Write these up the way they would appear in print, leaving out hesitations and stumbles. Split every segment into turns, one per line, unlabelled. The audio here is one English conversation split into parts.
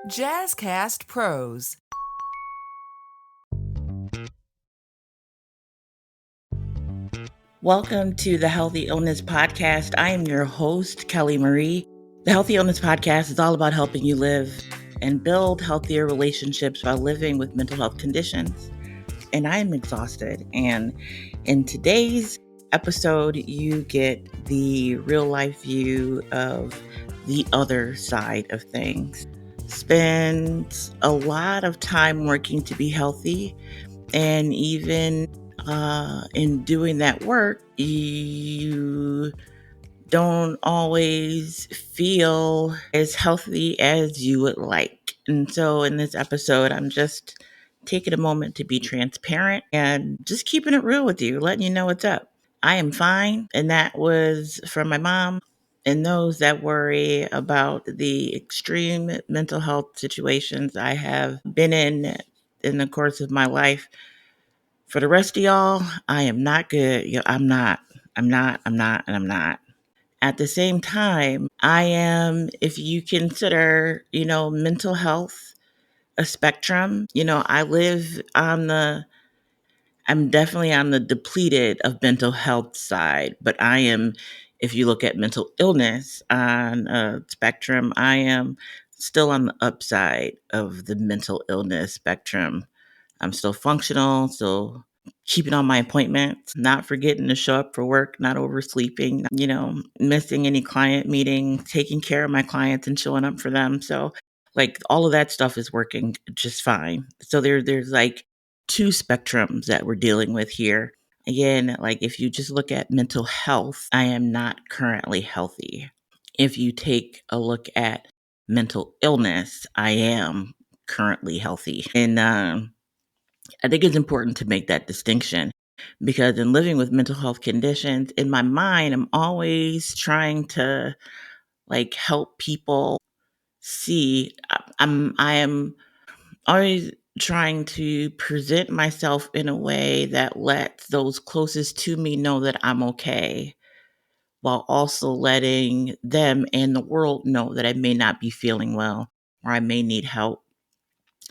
Jazzcast Pros. Welcome to the Healthy Illness Podcast. I am your host, Kelly Marie. The Healthy Illness Podcast is all about helping you live and build healthier relationships while living with mental health conditions. And I am exhausted. And in today's episode, you get the real life view of the other side of things. Spend a lot of time working to be healthy, and even in doing that work, you don't always feel as healthy as you would like. And so in this episode, I'm just taking a moment to be transparent and just keeping it real with you, letting you know what's up. I am fine. And that was from my mom and those that worry about the extreme mental health situations I have been in the course of my life. For the rest of y'all, I am not good. I'm not. And I'm not. At the same time, I am, if you consider, mental health a spectrum, I'm definitely on the depleted of mental health side, but I am, if you look at mental illness on a spectrum, I am still on the upside of the mental illness spectrum. I'm still functional, still keeping on my appointments, not forgetting to show up for work, not oversleeping, missing any client meeting, taking care of my clients and showing up for them. So like all of that stuff is working just fine. So there's like two spectrums that we're dealing with here. Again, like if you just look at mental health, I am not currently healthy. If you take a look at mental illness, I am currently healthy. And I think it's important to make that distinction because in living with mental health conditions, in my mind, I'm always trying to like help people see. I am always trying to present myself in a way that lets those closest to me know that I'm okay, while also letting them and the world know that I may not be feeling well or I may need help.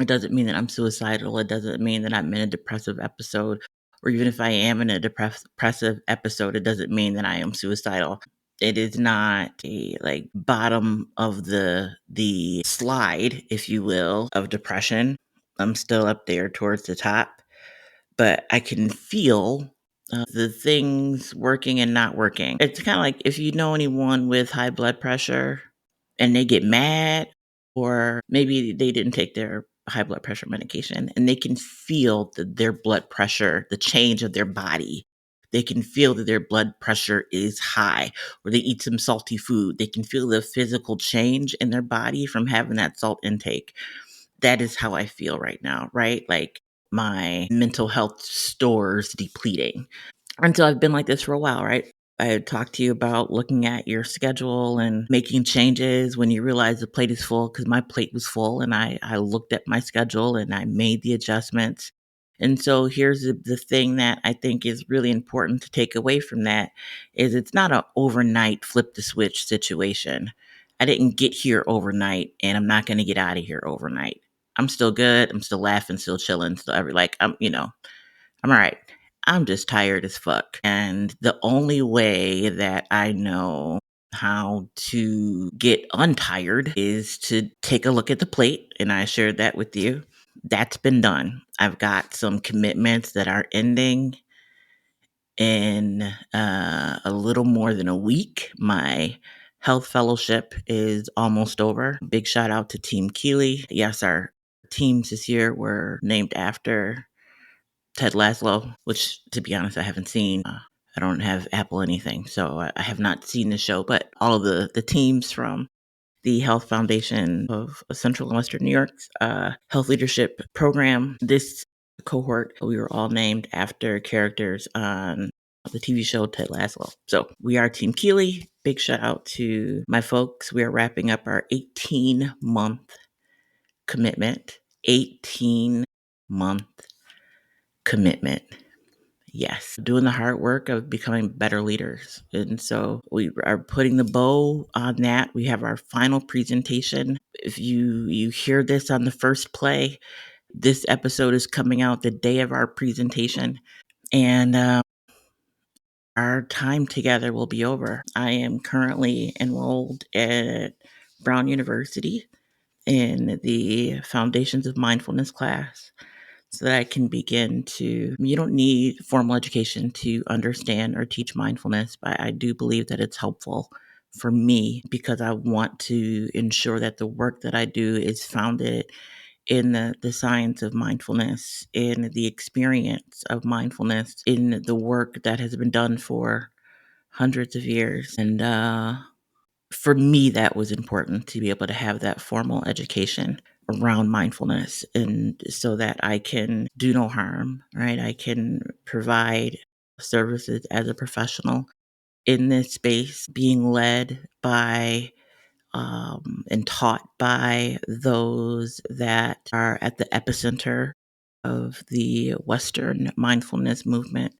It doesn't mean that I'm suicidal. It doesn't mean that I'm in a depressive episode. Or even if I am in a depressive episode, it doesn't mean that I am suicidal. It is not a like bottom of the slide, if you will, of depression. I'm still up there towards the top, but I can feel the things working and not working. It's kind of like if you know anyone with high blood pressure and they get mad, or maybe they didn't take their high blood pressure medication and they can feel their blood pressure, the change of their body. They can feel that their blood pressure is high, or they eat some salty food. They can feel the physical change in their body from having that salt intake. That is how I feel right now, right? Like my mental health stores depleting. And so I've been like this for a while, right? I had talked to you about looking at your schedule and making changes when you realize the plate is full, because my plate was full and I looked at my schedule and I made the adjustments. And so here's the thing that I think is really important to take away from that is it's not an overnight flip the switch situation. I didn't get here overnight and I'm not going to get out of here overnight. I'm still good. I'm still laughing, still chilling, still I'm all right. I'm just tired as fuck. And the only way that I know how to get untired is to take a look at the plate. And I shared that with you. That's been done. I've got some commitments that are ending in a little more than a week. My health fellowship is almost over. Big shout out to Team Keeley. Yes, our teams this year were named after Ted Lasso, which, to be honest, I haven't seen. I don't have Apple anything, so I have not seen the show. But all of the teams from the Health Foundation of Central and Western New York's Health Leadership Program, this cohort, we were all named after characters on the TV show Ted Lasso. So we are Team Keeley. Big shout out to my folks. We are wrapping up our 18-month commitment. 18-month commitment. Yes, doing the hard work of becoming better leaders. And so we are putting the bow on that. We have our final presentation. If you hear this on the first play, this episode is coming out the day of our presentation, and our time together will be over. I am currently enrolled at Brown University in the Foundations of Mindfulness class so that I can begin to. You don't need formal education to understand or teach mindfulness, but I do believe that it's helpful for me because I want to ensure that the work that I do is founded in the science of mindfulness, in the experience of mindfulness, in the work that has been done for hundreds of years. And for me, that was important to be able to have that formal education around mindfulness, and so that I can do no harm, right? I can provide services as a professional in this space, being led by and taught by those that are at the epicenter of the Western mindfulness movement.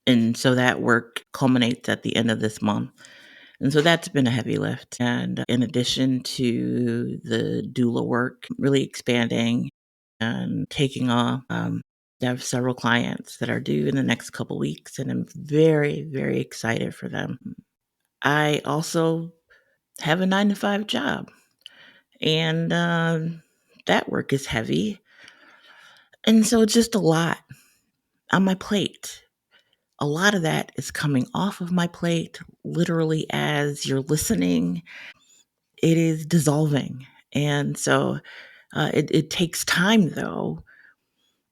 And so that work culminates at the end of this month. And so that's been a heavy lift. And in addition to the doula work, really expanding and taking off, I have several clients that are due in the next couple weeks, and I'm very, very excited for them. I also have a 9 to 5 job, and that work is heavy. And so it's just a lot on my plate. A lot of that is coming off of my plate, literally, as you're listening. It is dissolving. And so it takes time, though.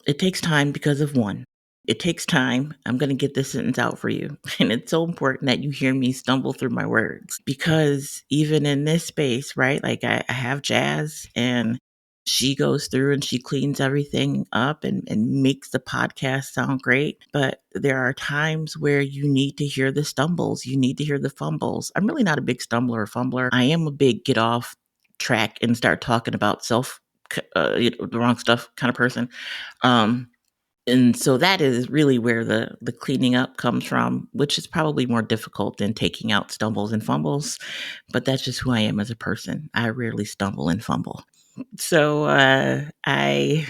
It takes time because of one. It takes time. I'm going to get this sentence out for you. And it's so important that you hear me stumble through my words because even in this space, right? Like I have Jazz, and she goes through and she cleans everything up and makes the podcast sound great. But there are times where you need to hear the stumbles. You need to hear the fumbles. I'm really not a big stumbler or fumbler. I am a big get off track and start talking about the wrong stuff kind of person. Um, and so that is really where the cleaning up comes from, which is probably more difficult than taking out stumbles and fumbles. But that's just who I am as a person. I rarely stumble and fumble. So I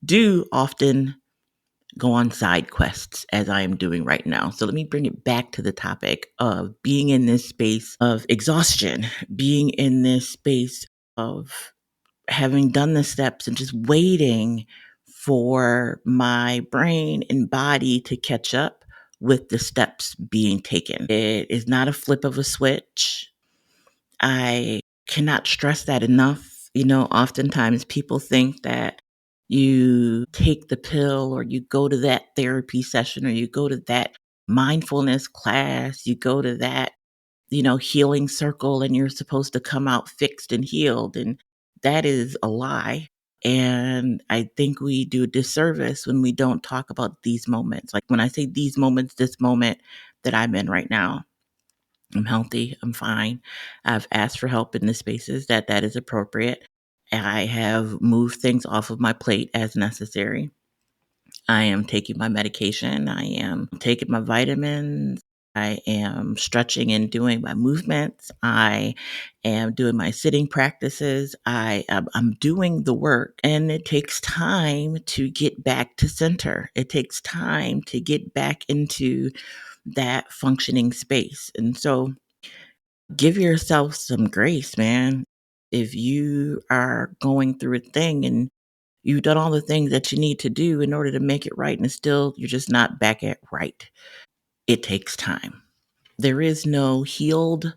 do often go on side quests as I am doing right now. So let me bring it back to the topic of being in this space of exhaustion, being in this space of having done the steps and just waiting for my brain and body to catch up with the steps being taken. It is not a flip of a switch. I cannot stress that enough. Oftentimes people think that you take the pill or you go to that therapy session or you go to that mindfulness class, you go to that healing circle and you're supposed to come out fixed and healed. And that is a lie. And I think we do a disservice when we don't talk about these moments. Like when I say these moments, this moment that I'm in right now, I'm healthy, I'm fine. I've asked for help in the spaces that is appropriate. I have moved things off of my plate as necessary. I am taking my medication. I am taking my vitamins. I am stretching and doing my movements. I am doing my sitting practices. I'm doing the work, and it takes time to get back to center. It takes time to get back into that functioning space. And so give yourself some grace, man. If you are going through a thing and you've done all the things that you need to do in order to make it right, and still you're just not back at right. It takes time. There is no healed.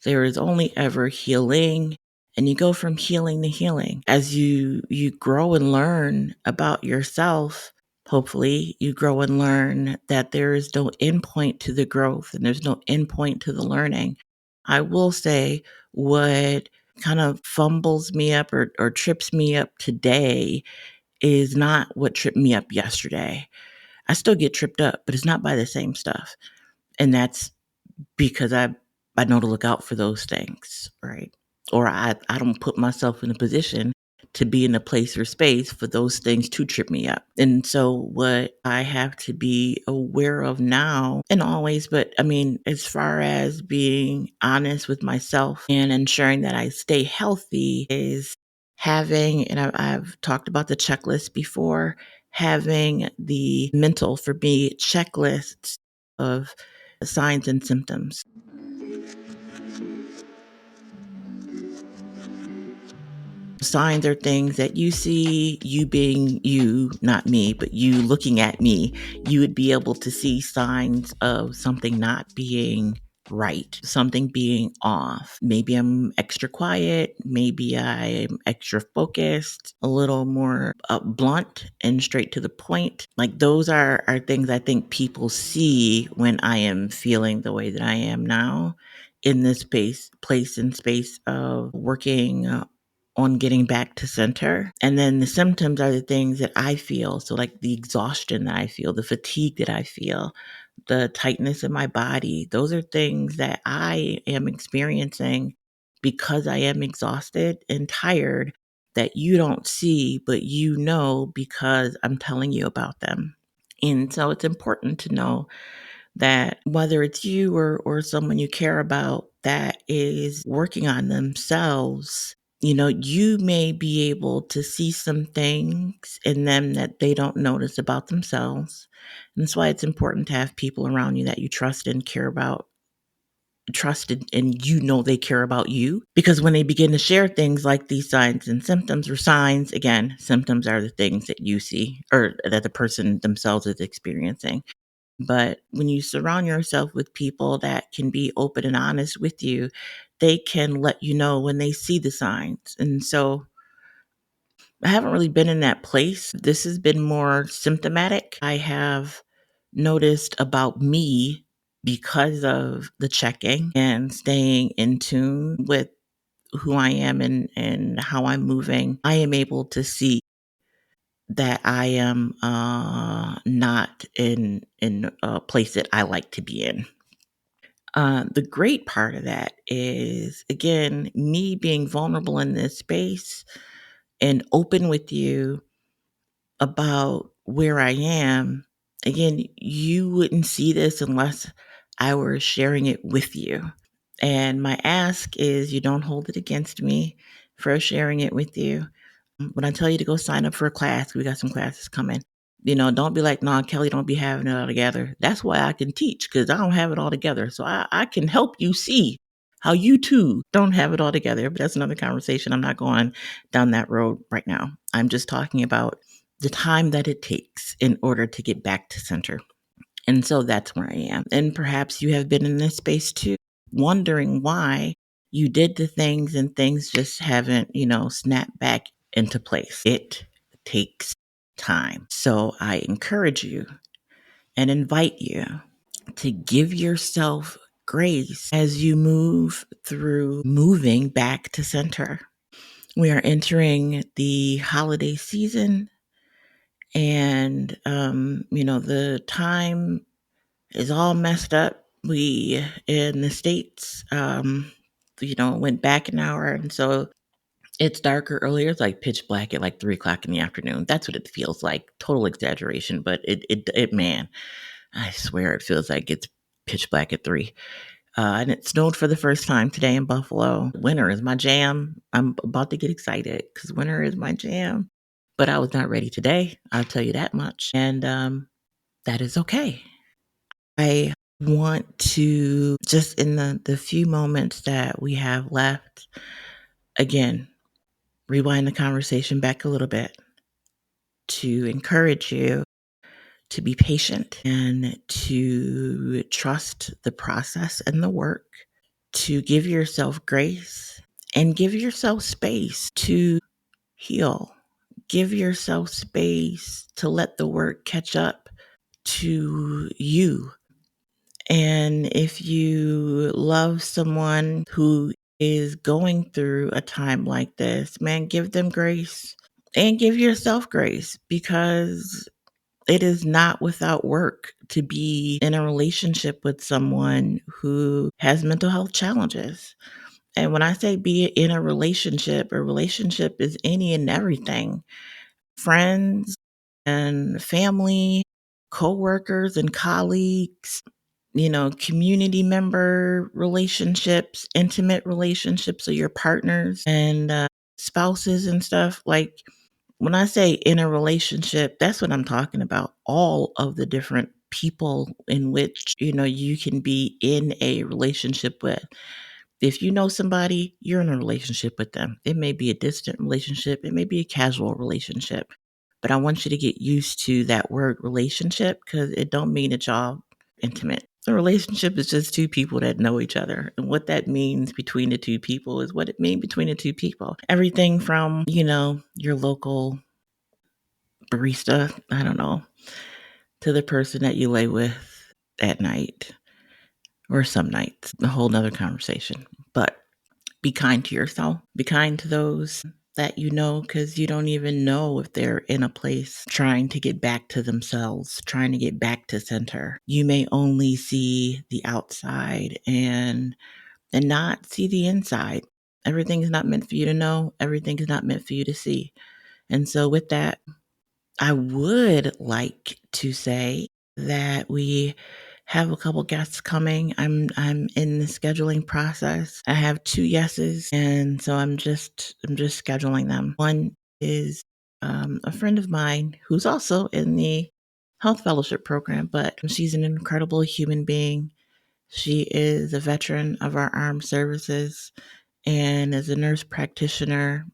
There is only ever healing. And you go from healing to healing. As you grow and learn about yourself, hopefully you grow and learn that there is no endpoint to the growth and there's no endpoint to the learning. I will say what kind of fumbles me up or trips me up today is not what tripped me up yesterday. I still get tripped up, but it's not by the same stuff. And that's because I know to look out for those things, right? Or I don't put myself in a position to be in a place or space for those things to trip me up. And so, what I have to be aware of now and always, but I mean, as far as being honest with myself and ensuring that I stay healthy, is having, and I've talked about the checklist before, having the mental, for me, checklists of signs and symptoms. Signs are things that you see, you being you, not me, but you looking at me, you would be able to see signs of something not being right, something being off. Maybe I'm extra quiet, maybe I'm extra focused, a little more blunt and straight to the point. Like those are things I think people see when I am feeling the way that I am now in this place and space of working on getting back to center. And then the symptoms are the things that I feel. So, like the exhaustion that I feel, the fatigue that I feel, the tightness in my body. Those are things that I am experiencing because I am exhausted and tired that you don't see, but you know because I'm telling you about them. And so it's important to know that whether it's you or someone you care about that is working on themselves, you may be able to see some things in them that they don't notice about themselves. And that's why it's important to have people around you that you trust and care about, trusted, and they care about you. Because when they begin to share things like these signs and symptoms, or signs, again, symptoms are the things that you see or that the person themselves is experiencing. But when you surround yourself with people that can be open and honest with you, they can let you know when they see the signs. And so I haven't really been in that place. This has been more symptomatic. I have noticed about me because of the checking and staying in tune with who I am and how I'm moving. I am able to see that I am not in a place that I like to be in. The great part of that is, again, me being vulnerable in this space and open with you about where I am. Again, you wouldn't see this unless I were sharing it with you. And my ask is you don't hold it against me for sharing it with you. When I tell you to go sign up for a class, we got some classes coming. Don't be like, nah, Kelly, don't be having it all together. That's why I can teach, because I don't have it all together. So I can help you see how you too don't have it all together. But that's another conversation. I'm not going down that road right now. I'm just talking about the time that it takes in order to get back to center. And so that's where I am. And perhaps you have been in this space too, wondering why you did the things and things just haven't, snapped back into place. It takes time. So I encourage you and invite you to give yourself grace as you move through moving back to center. We are entering the holiday season, and the time is all messed up. We in the States, went back an hour. And so it's darker earlier. It's like pitch black at like 3 o'clock in the afternoon. That's what it feels like. Total exaggeration, but man, I swear it feels like it's pitch black at 3. And it snowed for the first time today in Buffalo. Winter is my jam. I'm about to get excited because winter is my jam. But I was not ready today. I'll tell you that much. And that is okay. I want to, just in the few moments that we have left, again, rewind the conversation back a little bit to encourage you to be patient and to trust the process and the work, to give yourself grace and give yourself space to heal. Give yourself space to let the work catch up to you. And if you love someone who is going through a time like this, man, give them grace and give yourself grace, because it is not without work to be in a relationship with someone who has mental health challenges. And when I say be in a relationship is any and everything. Friends and family, coworkers and colleagues, community member relationships, intimate relationships, so your partners and spouses and stuff. Like when I say in a relationship, that's what I'm talking about. All of the different people in which, you can be in a relationship with. If you know somebody, you're in a relationship with them. It may be a distant relationship, it may be a casual relationship. But I want you to get used to that word relationship because it don't mean that y'all intimate. A relationship is just two people that know each other. And what that means between the two people is what it means between the two people. Everything from, your local barista, I don't know, to the person that you lay with at night or some nights. A whole nother conversation. But be kind to yourself. Be kind to those that you know, because you don't even know if they're in a place trying to get back to themselves, trying to get back to center. You may only see the outside and not see the inside. Everything is not meant for you to know. Everything is not meant for you to see. And so with that, I would like to say that we have a couple guests coming. I'm in the scheduling process. I have 2 yeses, and so I'm just scheduling them. One is a friend of mine who's also in the health fellowship program, but she's an incredible human being. She is a veteran of our armed services and is a nurse practitioner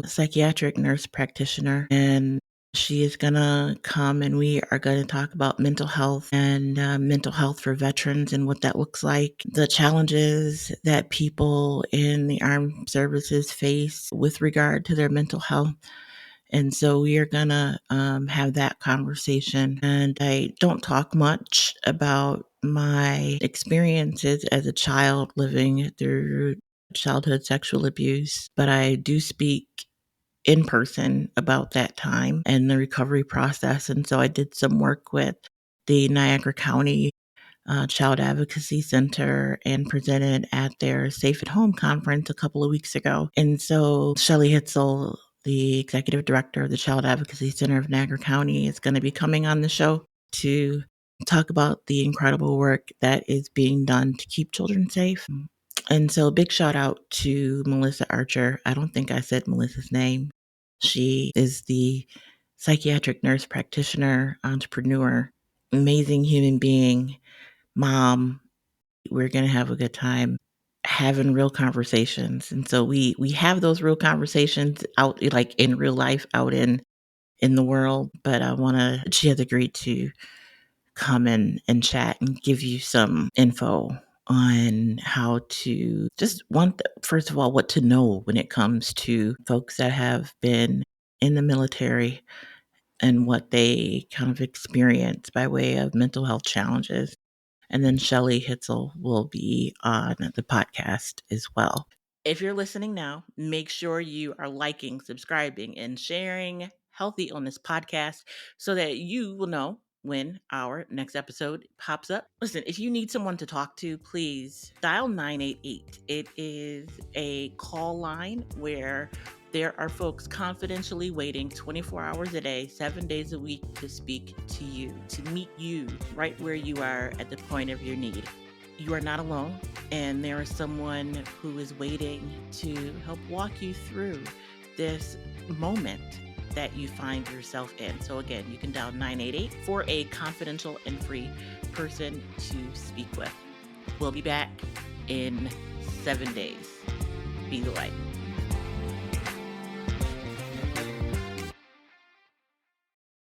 psychiatric nurse practitioner. And she is going to come and we are going to talk about mental health and mental health for veterans and what that looks like, the challenges that people in the armed services face with regard to their mental health. And so we are going to have that conversation. And I don't talk much about my experiences as a child living through childhood sexual abuse, but I do speak in person about that time and the recovery process. And so I did some work with the Niagara County Child Advocacy Center and presented at their Safe at Home conference a couple of weeks ago. And so Shelley Hitzel, the executive director of the Child Advocacy Center of Niagara County, is going to be coming on the show to talk about the incredible work that is being done to keep children safe. And so big shout out to Melissa Archer. I don't think I said Melissa's name. She is the psychiatric nurse practitioner, entrepreneur, amazing human being, mom. We're going to have a good time having real conversations. And so we have those real conversations out like in real life out in the world, but she has agreed to come in and chat and give you some info on how to first of all, what to know when it comes to folks that have been in the military and what they kind of experience by way of mental health challenges. And then Shelley Hitzel will be on the podcast as well. If you're listening now, make sure you are liking, subscribing, and sharing Healthy Illness Podcast so that you will know when our next episode pops up. Listen, if you need someone to talk to, please dial 988. It is a call line where there are folks confidentially waiting 24 hours a day, 7 days a week to speak to you, to meet you right where you are at the point of your need. You are not alone, and there is someone who is waiting to help walk you through this moment that you find yourself in. So again, you can dial 988 for a confidential and free person to speak with. We'll be back in 7 days. Be the light.